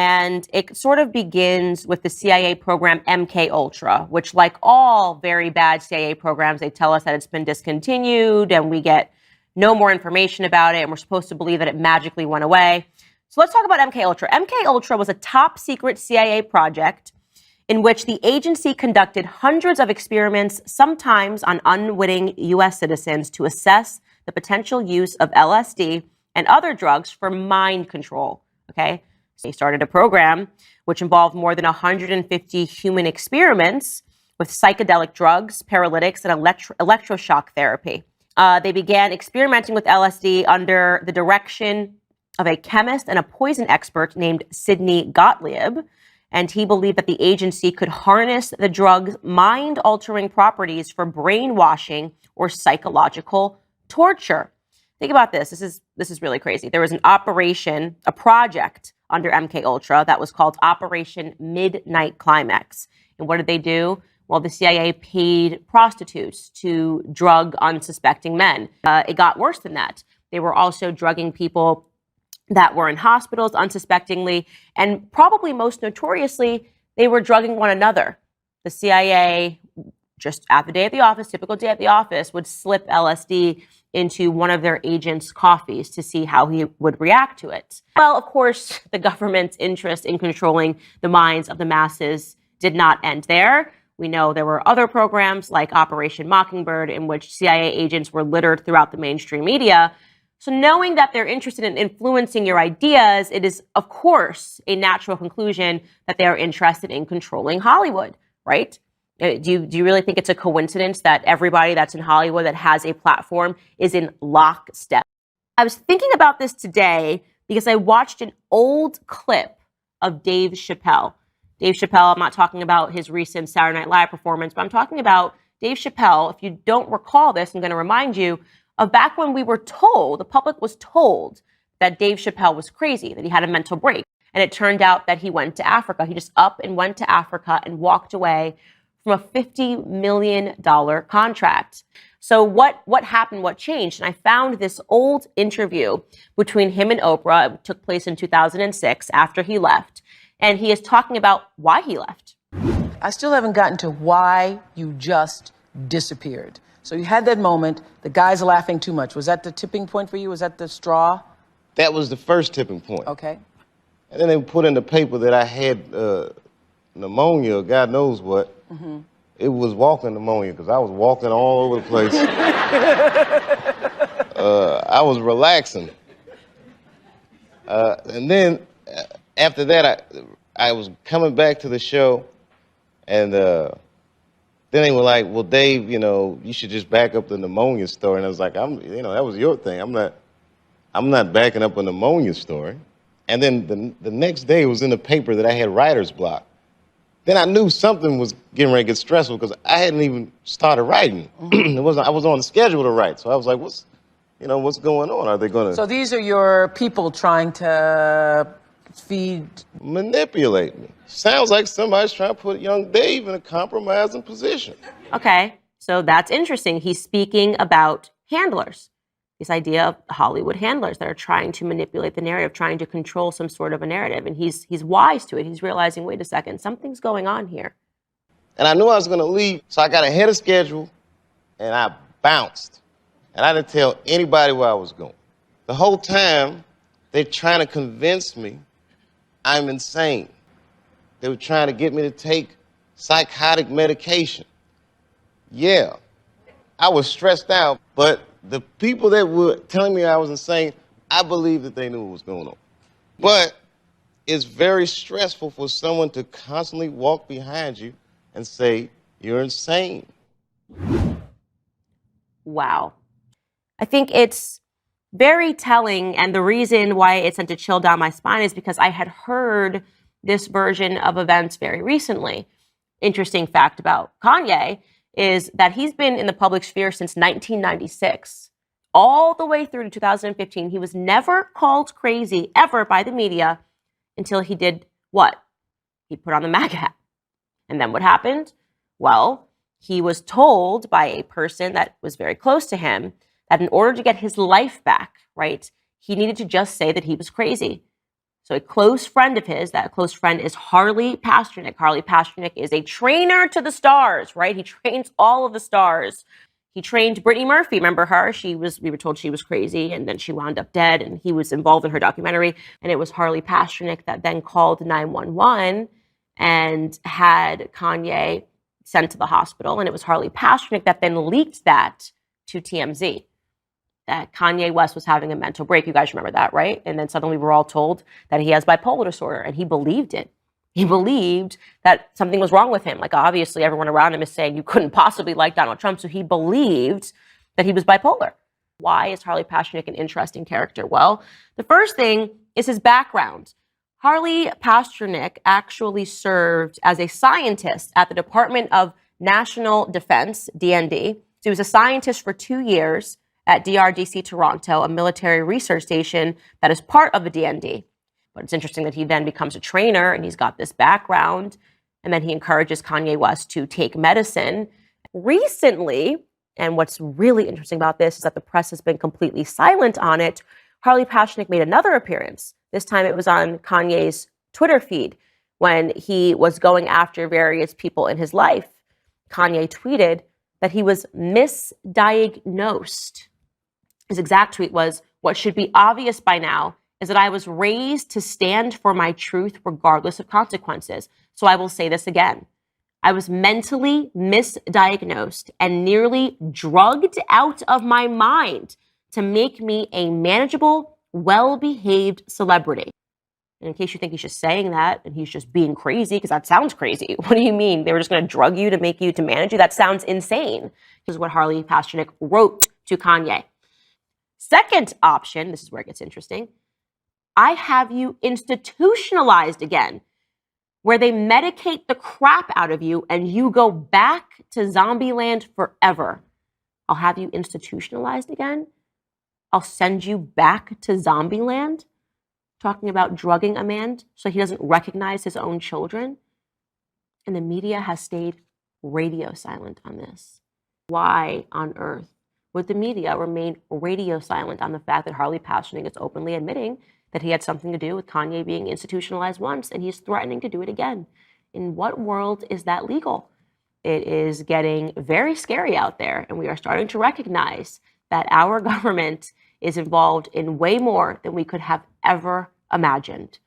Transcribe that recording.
And it sort of begins with the CIA program MK Ultra, which, like all very bad CIA programs, they tell us that it's been discontinued and we get no more information about it, and we're supposed to believe that it magically went away. So let's talk about MK Ultra. MK Ultra was a top secret CIA project in which the agency conducted hundreds of experiments, sometimes on unwitting U.S. citizens, to assess the potential use of LSD and other drugs for mind control. Okay? So they started a program which involved more than 150 human experiments with psychedelic drugs, paralytics, and electroshock therapy. They began experimenting with LSD under the direction of a chemist and a poison expert named Sidney Gottlieb, and he believed that the agency could harness the drug's mind-altering properties for brainwashing or psychological torture. Think about this. This is really crazy. There was a project under MK Ultra that was called Operation Midnight Climax. And what did they do? Well, the CIA paid prostitutes to drug unsuspecting men. It got worse than that. They were also drugging people that were in hospitals unsuspectingly, and probably most notoriously, they were drugging one another. The CIA, just at the day at the office, typical day at the office, would slip LSD into one of their agents' coffees to see how he would react to it. Well, of course, the government's interest in controlling the minds of the masses did not end there. We know there were other programs like Operation Mockingbird in which CIA agents were littered throughout the mainstream media. So knowing that they're interested in influencing your ideas, it is, of course, a natural conclusion that they are interested in controlling Hollywood, right? Do you really think it's a coincidence that everybody that's in Hollywood that has a platform is in lockstep? I was thinking about this today because I watched an old clip of Dave Chappelle. Dave Chappelle, I'm not talking about his recent Saturday Night Live performance, but I'm talking about Dave Chappelle. If you don't recall this, I'm going to remind you of back when we were told, the public was told that Dave Chappelle was crazy, that he had a mental break. And it turned out that he went to Africa. He just up and went to Africa and walked away from a $50 million contract. So what happened? What changed? And I found this old interview between him and Oprah. It took place in 2006 after he left. And he is talking about why he left. I still haven't gotten to why you just disappeared. So you had that moment, the guy's laughing too much. Was that the tipping point for you? Was that the straw? That was the first tipping point. Okay. And then they put in the paper that I had pneumonia, God knows what. Mm-hmm. It was walking pneumonia because I was walking all over the place. I was relaxing. And then after that, I was coming back to the show, and then they were like, well, Dave, you should just back up the pneumonia story. And I was like, that was your thing. I'm not backing up a pneumonia story. And then the next day it was in the paper that I had writer's block. Then I knew something was getting ready to get stressful because I hadn't even started writing. I was on the schedule to write. So I was like, what's going on? Are they going to... So these are your people trying to manipulate me. Sounds like somebody's trying to put young Dave in a compromising position. Okay, so that's interesting. He's speaking about handlers. This idea of Hollywood handlers that are trying to manipulate the narrative, trying to control some sort of a narrative. And he's wise to it. He's realizing, wait a second, something's going on here. And I knew I was going to leave, so I got ahead of schedule, and I bounced. And I didn't tell anybody where I was going. The whole time, they're trying to convince me I'm insane. They were trying to get me to take psychotic medication. Yeah, I was stressed out, but the people that were telling me I was insane, I believe that they knew what was going on. But it's very stressful for someone to constantly walk behind you and say, you're insane. Wow. I think it's very telling, and the reason why it sent a chill down my spine is because I had heard this version of events very recently. Interesting fact about Kanye is that he's been in the public sphere since 1996, all the way through to 2015. He was never called crazy ever by the media until he did what? He put on the MAGA hat. And then what happened? Well, he was told by a person that was very close to him that in order to get his life back, right, he needed to just say that he was crazy. So a close friend of his, that close friend is Harley Pasternak. Harley Pasternak is a trainer to the stars, right? He trains all of the stars. He trained Brittany Murphy. Remember her? We were told she was crazy, and then she wound up dead, and he was involved in her documentary. And it was Harley Pasternak that then called 911 and had Kanye sent to the hospital. And it was Harley Pasternak that then leaked that to TMZ, that Kanye West was having a mental break. You guys remember that, right? And then suddenly we were all told that he has bipolar disorder, and he believed it. He believed that something was wrong with him. Like, obviously, everyone around him is saying you couldn't possibly like Donald Trump, so he believed that he was bipolar. Why is Harley Pasternak an interesting character? Well, the first thing is his background. Harley Pasternak actually served as a scientist at the Department of National Defense, DND. So he was a scientist for 2 years at DRDC Toronto, a military research station that is part of the DND. But it's interesting that he then becomes a trainer and he's got this background, and then he encourages Kanye West to take medicine. Recently, and what's really interesting about this is that the press has been completely silent on it, Harley Pasternak made another appearance. This time it was on Kanye's Twitter feed when he was going after various people in his life. Kanye tweeted that he was misdiagnosed. His exact tweet was, "What should be obvious by now is that I was raised to stand for my truth regardless of consequences. So I will say this again. I was mentally misdiagnosed and nearly drugged out of my mind to make me a manageable, well-behaved celebrity." And in case you think he's just saying that and he's just being crazy, because that sounds crazy. What do you mean? They were just going to drug you to make you, to manage you? That sounds insane. This is what Harley Pasternak wrote to Kanye. Second option, this is where it gets interesting. I have you institutionalized again, where they medicate the crap out of you and you go back to zombie land forever. I'll have you institutionalized again. I'll send you back to zombie land. Talking about drugging a man so he doesn't recognize his own children. And the media has stayed radio silent on this. Why on earth would the media remain radio silent on the fact that Harley Pasternak is openly admitting that he had something to do with Kanye being institutionalized once and he's threatening to do it again? In what world is that legal? It is getting very scary out there, and we are starting to recognize that our government is involved in way more than we could have ever imagined.